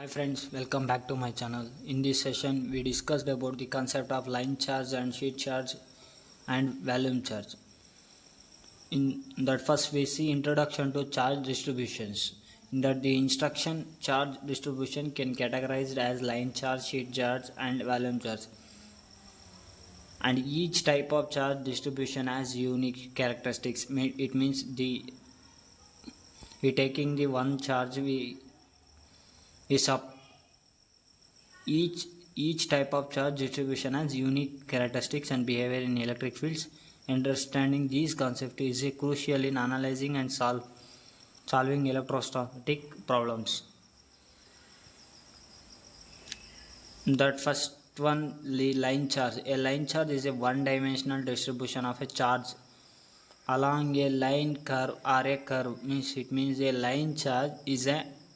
Hi friends, welcome back to my channel. In this session, we discussed about the concept of line charge and sheet charge and volume charge. In that first we see introduction to charge distributions. In that the instruction charge distribution can categorized as line charge, sheet charge and volume charge. And each type of charge distribution has unique characteristics. It means we taking the one charge we sub Each each type of charge distribution has unique characteristics and behavior in electric fields. Understanding these concepts is crucial in analyzing and solving electrostatic problems. That first one, line charge. A line charge is a one-dimensional distribution of a charge along a line curve or a curve. It means a line charge is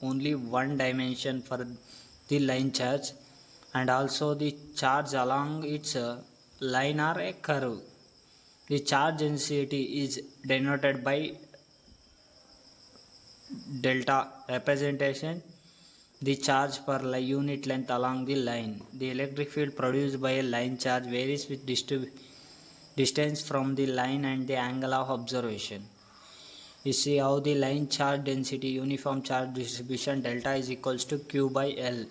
only one dimension for the line charge, and also the charge along its line or a curve. The charge density is denoted by delta, representation the charge per unit length along the line. The electric field produced by a line charge varies with distance from the line and the angle of observation. You see how the line charge density, uniform charge distribution, delta is equals to Q by L.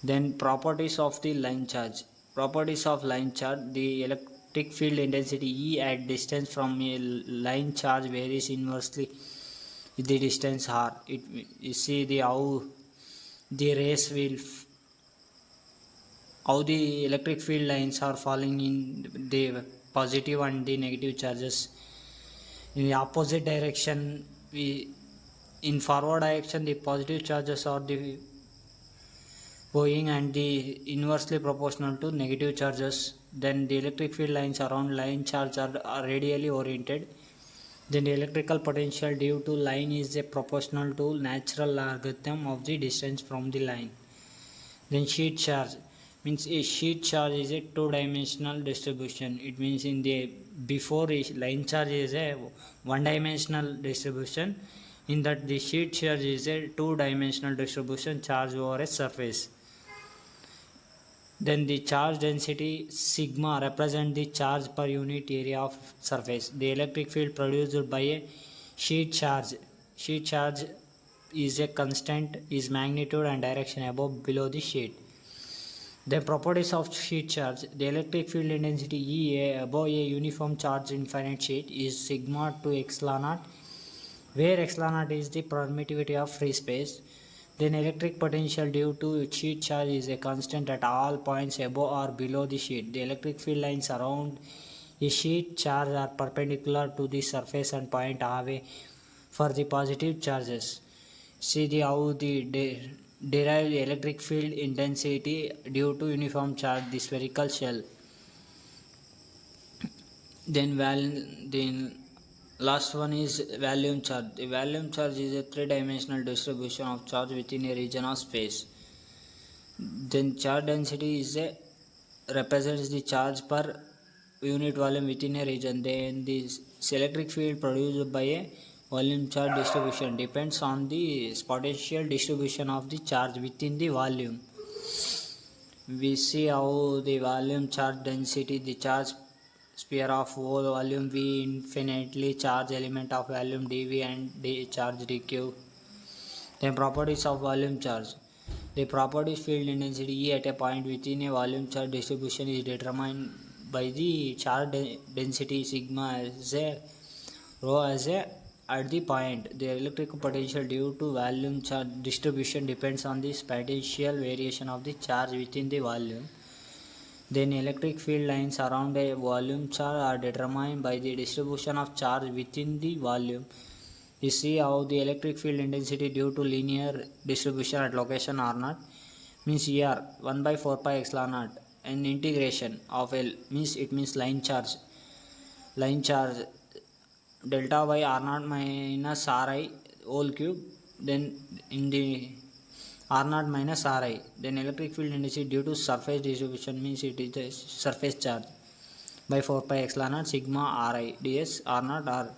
Then properties of the line charge. Properties of line charge. The electric field intensity E at distance from a line charge varies inversely with the distance R. You see how the rays will how the electric field lines are falling in the positive and the negative charges. In the opposite direction, in forward direction the positive charges are the going and the inversely proportional to negative charges. Then the electric field lines around line charge are radially oriented. Then the electrical potential due to line is a proportional to natural logarithm of the distance from the line. Then sheet charge means a sheet charge is a two-dimensional distribution. It means in the before line charge is a one-dimensional distribution. In that the sheet charge is a two-dimensional distribution charge over a surface. Then the charge density sigma represent the charge per unit area of surface. The electric field produced by a sheet charge is a constant, is magnitude and direction above below the sheet. The properties of sheet charge. The electric field intensity E above a uniform charge infinite sheet is sigma to epsilon naught, where epsilon naught is the permittivity of free space. Then electric potential due to sheet charge is a constant at all points above or below the sheet. The electric field lines around a sheet charge are perpendicular to the surface and point away for the positive charges. See how the derived electric field intensity due to uniform charge, the spherical shell. Then last one is volume charge. The volume charge is a three-dimensional distribution of charge within a region of space. Then charge density represents the charge per unit volume within a region. Then this electric field produced by a volume charge distribution depends on the potential distribution of the charge within the volume. We see how the volume charge density, the charge sphere of volume V, infinitely charged element of volume dV and the charge dq. Then properties of volume charge. The properties field intensity E at a point within a volume charge distribution is determined by the charge density sigma as a rho as a at the point. The electrical potential due to volume charge distribution depends on the spatial variation of the charge within the volume. Then electric field lines around a volume charge are determined by the distribution of charge within the volume. You see how the electric field intensity due to linear distribution at location R0 means ER 1 by 4 pi epsilon naught, and integration of L means line charge delta by R0 minus Ri whole cube. Then in the R0 minus Ri. Then electric field intensity due to surface distribution means it is the surface charge by 4 pi epsilon naught sigma Ri ds R0 R.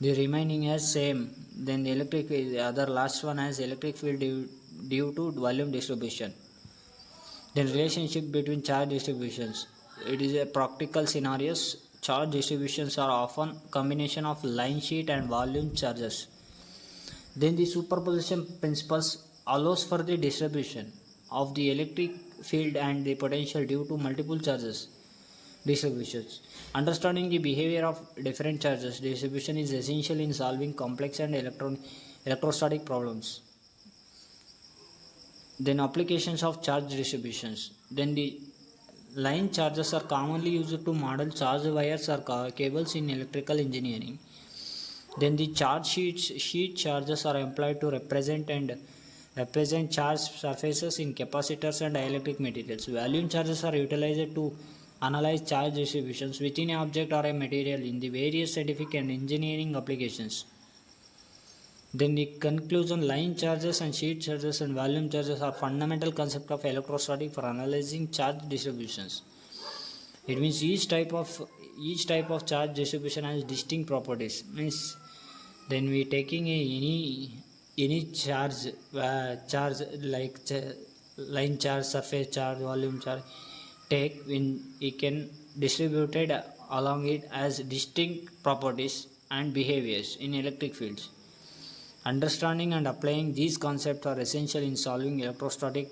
The remaining as same. Then the other last one as electric field due to volume distribution. Then relationship between charge distributions. It is a practical scenarios. Charge distributions are often combination of line sheet and volume charges. Then the superposition principles allows for the distribution of the electric field and the potential due to multiple charges distributions. Understanding the behavior of different charges distribution is essential in solving complex and electrostatic problems. Then applications of charge distributions. Then the line charges are commonly used to model charge wires or cables in electrical engineering. Then the sheet charges are employed to represent charged surfaces in capacitors and dielectric materials. Volume charges are utilized to analyze charge distributions within an object or a material in the various scientific and engineering applications. Then the conclusion, line charges and sheet charges and volume charges are fundamental concept of electrostatic for analyzing charge distributions. It means each type of charge distribution has distinct properties. Means then we taking any charge like line charge, surface charge, volume charge, take when it can distributed along it as distinct properties and behaviors in electric fields. Understanding and applying these concepts are essential in solving electrostatic